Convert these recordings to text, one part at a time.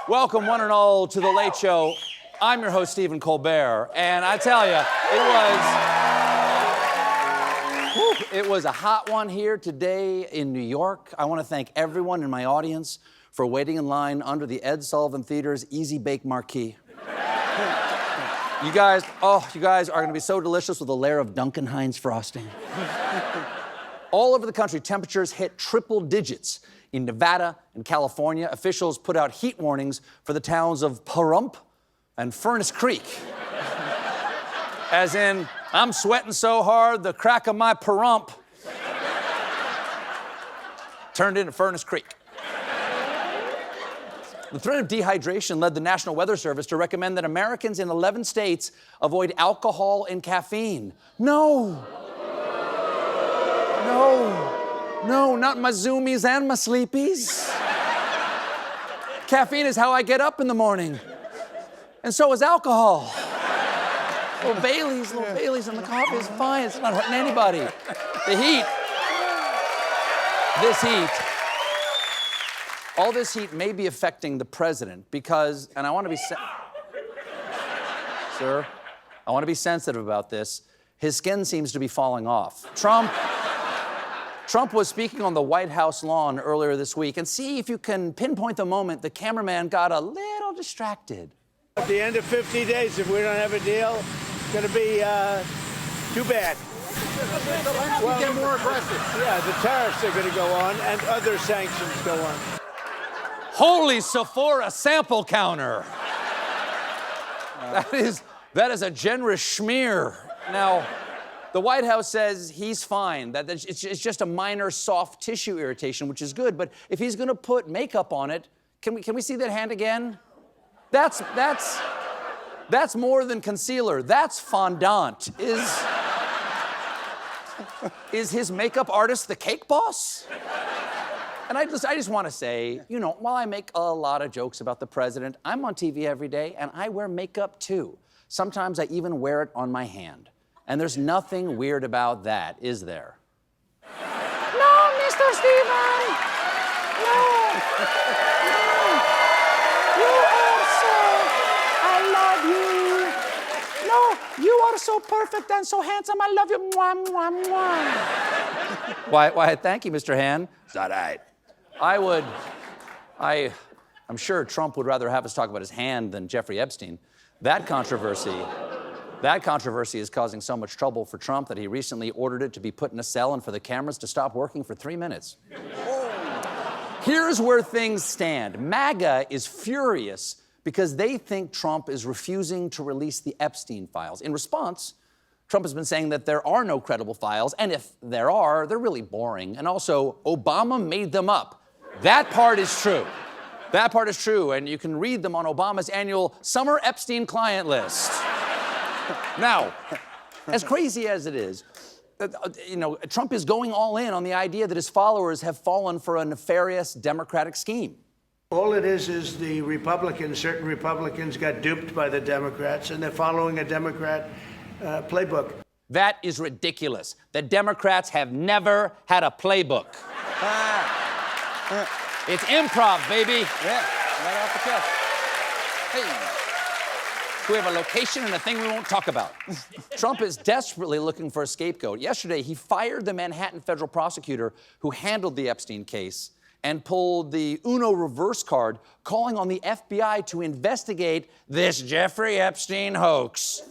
Welcome, one and all, to The Late Show. I'm your host, Stephen Colbert, and I tell you, it was a hot one here today in New York. I want to thank everyone in my audience for waiting in line under the Ed Sullivan Theater's Easy Bake Marquee. You guys are going to be so delicious with a layer of Duncan Hines frosting. All over the country, temperatures hit triple digits. In Nevada and California, officials put out heat warnings for the towns of Pahrump and Furnace Creek. As in, I'm sweating so hard, the crack of my Pahrump turned into Furnace Creek. The threat of dehydration led the National Weather Service to recommend that Americans in 11 states avoid alcohol and caffeine. No, not my Zoomies and my Sleepies. Caffeine is how I get up in the morning. And so is alcohol. Little Baileys in the coffee is fine. It's not hurting anybody. The heat. All this heat may be affecting the president because, and I want to be, sir, I want to be sensitive about this. His skin seems to be falling off. Trump was speaking on the White House lawn earlier this week, and see if you can pinpoint the moment the cameraman got a little distracted. At the end of 50 days, if we don't have a deal, it's going to be too bad. Well, get more aggressive. Yeah, the tariffs are going to go on, and other sanctions go on. Holy Sephora sample counter. That is a generous schmear. Now, the White House says he's fine, that it's just a minor soft tissue irritation, which is good, but if he's going to put makeup on it, can we see that hand again? That's more than concealer. That's fondant. Is his makeup artist the cake boss? And I just want to say, you know, while I make a lot of jokes about the president, I'm on TV every day, and I wear makeup too. Sometimes I even wear it on my hand. And there's nothing weird about that, is there? No, Mr. Stephen! No! You are so... I love you! No, you are so perfect and so handsome. I love you. Mwah, mwah, mwah. Why, thank you, Mr. Han. It's all right. I'm sure Trump would rather have us talk about his hand than Jeffrey Epstein. That controversy is causing so much trouble for Trump that he recently ordered it to be put in a cell and for the cameras to stop working for 3 minutes. Here's where things stand. MAGA is furious because they think Trump is refusing to release the Epstein files. In response, Trump has been saying that there are no credible files, and if there are, they're really boring. And also, Obama made them up. That part is true. That part is true, and you can read them on Obama's annual Summer Epstein client list. Now, as crazy as it is, Trump is going all in on the idea that his followers have fallen for a nefarious Democratic scheme. All it is the Republicans, certain Republicans got duped by the Democrats, and they're following a Democrat playbook. That is ridiculous. The Democrats have never had a playbook. It's improv, baby. Yeah, right off the cuff. Hey. We have a location and a thing we won't talk about. Trump is desperately looking for a scapegoat. Yesterday, he fired the Manhattan federal prosecutor who handled the Epstein case and pulled the Uno reverse card, calling on the FBI to investigate this Jeffrey Epstein hoax,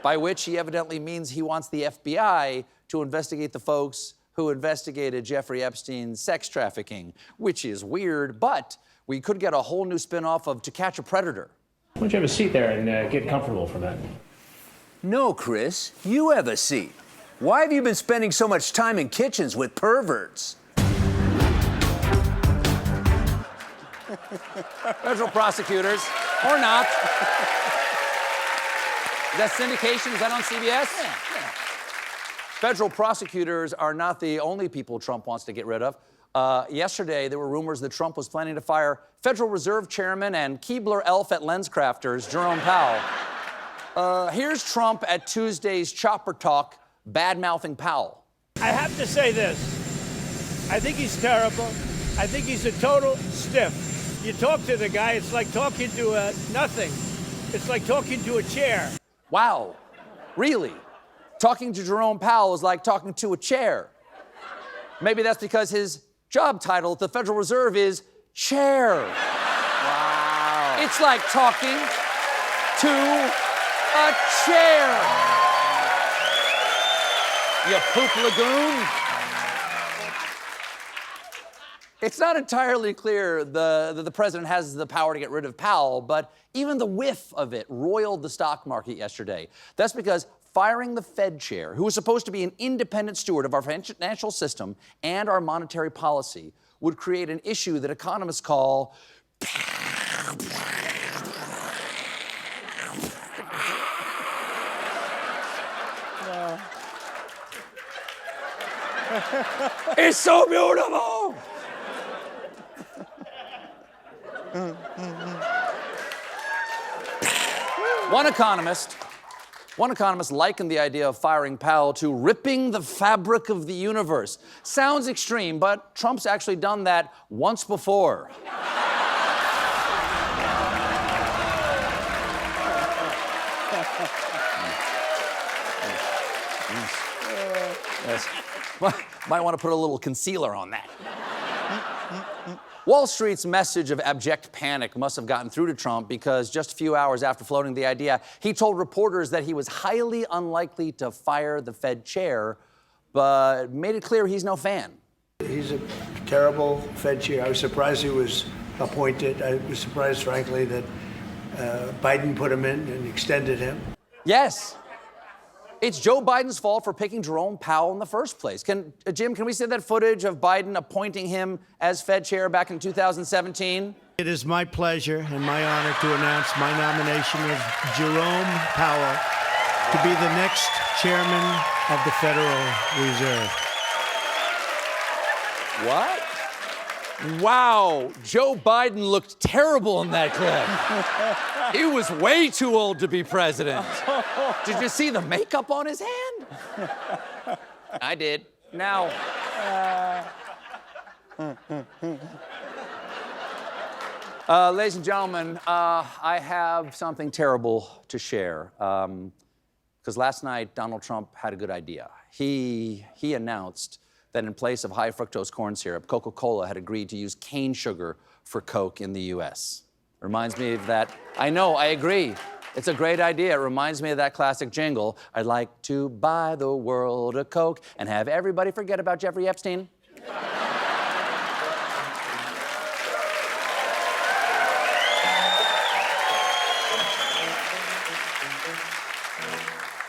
by which he evidently means he wants the FBI to investigate the folks who investigated Jeffrey Epstein's sex trafficking, which is weird, but we could get a whole new spin-off of To Catch a Predator. Why don't you have a seat there and get comfortable for that? No, Chris, you have a seat. Why have you been spending so much time in kitchens with perverts? Federal prosecutors, or not. Is that syndication? Is that on CBS? Yeah. Federal prosecutors are not the only people Trump wants to get rid of. Yesterday, there were rumors that Trump was planning to fire Federal Reserve Chairman and Keebler elf at LensCrafters, Jerome Powell. Here's Trump at Tuesday's Chopper Talk, bad-mouthing Powell. I have to say this. I think he's terrible. I think he's a total stiff. You talk to the guy, it's like talking to nothing. It's like talking to a chair. Wow. Really? Talking to Jerome Powell is like talking to a chair. Maybe that's because his job title at the Federal Reserve is chair. Wow. It's like talking to a chair. You poop lagoon. It's not entirely clear that the president has the power to get rid of Powell, but even the whiff of it roiled the stock market yesterday. That's because firing the Fed chair, who was supposed to be an independent steward of our financial system and our monetary policy, would create an issue that economists call it's so beautiful. One economist likened the idea of firing Powell to ripping the fabric of the universe. Sounds extreme, but Trump's actually done that once before. Yes. Might want to put a little concealer on that. Wall Street's message of abject panic must have gotten through to Trump because just a few hours after floating the idea, he told reporters that he was highly unlikely to fire the Fed chair, but made it clear he's no fan. He's a terrible Fed chair. I was surprised he was appointed. I was surprised, frankly, that Biden put him in and extended him. Yes. It's Joe Biden's fault for picking Jerome Powell in the first place. Jim, can we see that footage of Biden appointing him as Fed chair back in 2017? It is my pleasure and my honor to announce my nomination of Jerome Powell to be the next chairman of the Federal Reserve. What? Wow, Joe Biden looked terrible in that clip. He was way too old to be president. Did you see the makeup on his hand? I did. Now, ladies and gentlemen, I have something terrible to share. Because last night, Donald Trump had a good idea. He announced that in place of high fructose corn syrup, Coca-Cola had agreed to use cane sugar for Coke in the U.S. Reminds me of that. I know, I agree. It's a great idea. It reminds me of that classic jingle. I'd like to buy the world a Coke and have everybody forget about Jeffrey Epstein.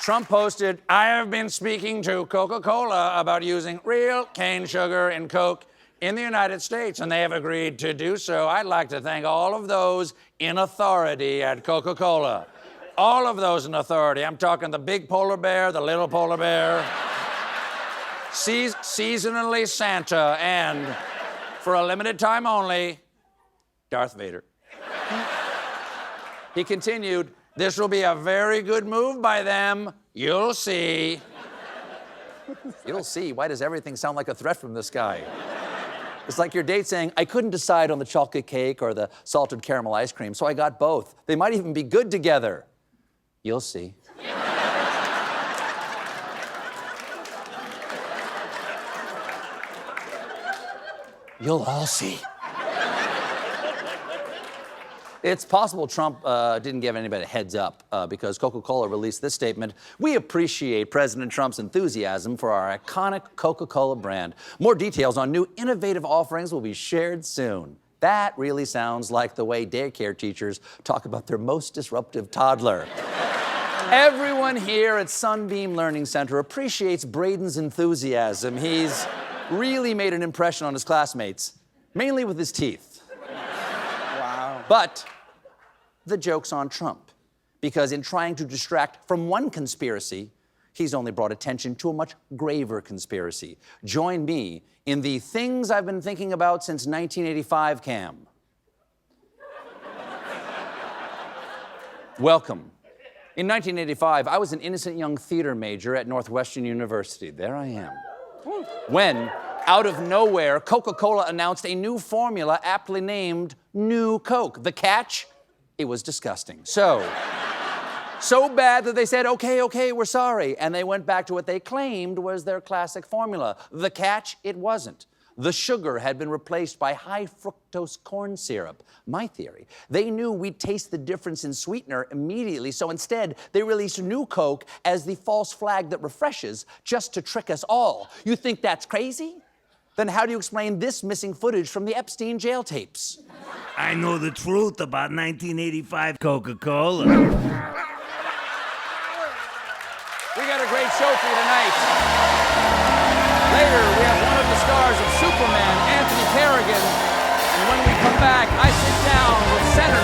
Trump posted, I have been speaking to Coca-Cola about using real cane sugar in Coke in the United States, and they have agreed to do so. I'd like to thank all of those in authority at Coca-Cola. All of those in authority. I'm talking the big polar bear, the little polar bear, seasonally Santa, and for a limited time only, Darth Vader. He continued, this will be a very good move by them. You'll see. You'll see. Why does everything sound like a threat from this guy? It's like your date saying, I couldn't decide on the chocolate cake or the salted caramel ice cream, so I got both. They might even be good together. You'll see. You'll all see. It's possible Trump didn't give anybody a heads up because Coca-Cola released this statement. We appreciate President Trump's enthusiasm for our iconic Coca-Cola brand. More details on new innovative offerings will be shared soon. That really sounds like the way daycare teachers talk about their most disruptive toddler. Everyone here at Sunbeam Learning Center appreciates Braden's enthusiasm. He's really made an impression on his classmates, mainly with his teeth. But the joke's on Trump, because in trying to distract from one conspiracy, he's only brought attention to a much graver conspiracy. Join me in the things I've been thinking about since 1985 cam. Welcome. In 1985, I was an innocent young theater major at Northwestern University. There I am. When Out of nowhere, Coca-Cola announced a new formula aptly named New Coke. The catch? It was disgusting. So bad that they said, okay, we're sorry. And they went back to what they claimed was their classic formula. The catch? It wasn't. The sugar had been replaced by high fructose corn syrup. My theory, they knew we'd taste the difference in sweetener immediately, so instead they released New Coke as the false flag that refreshes, just to trick us all. You think that's crazy? Then how do you explain this missing footage from the Epstein jail tapes? I know the truth about 1985 Coca-Cola. We got a great show for you tonight. Later, we have one of the stars of Superman, Anthony Carrigan. And when we come back, I sit down with Senator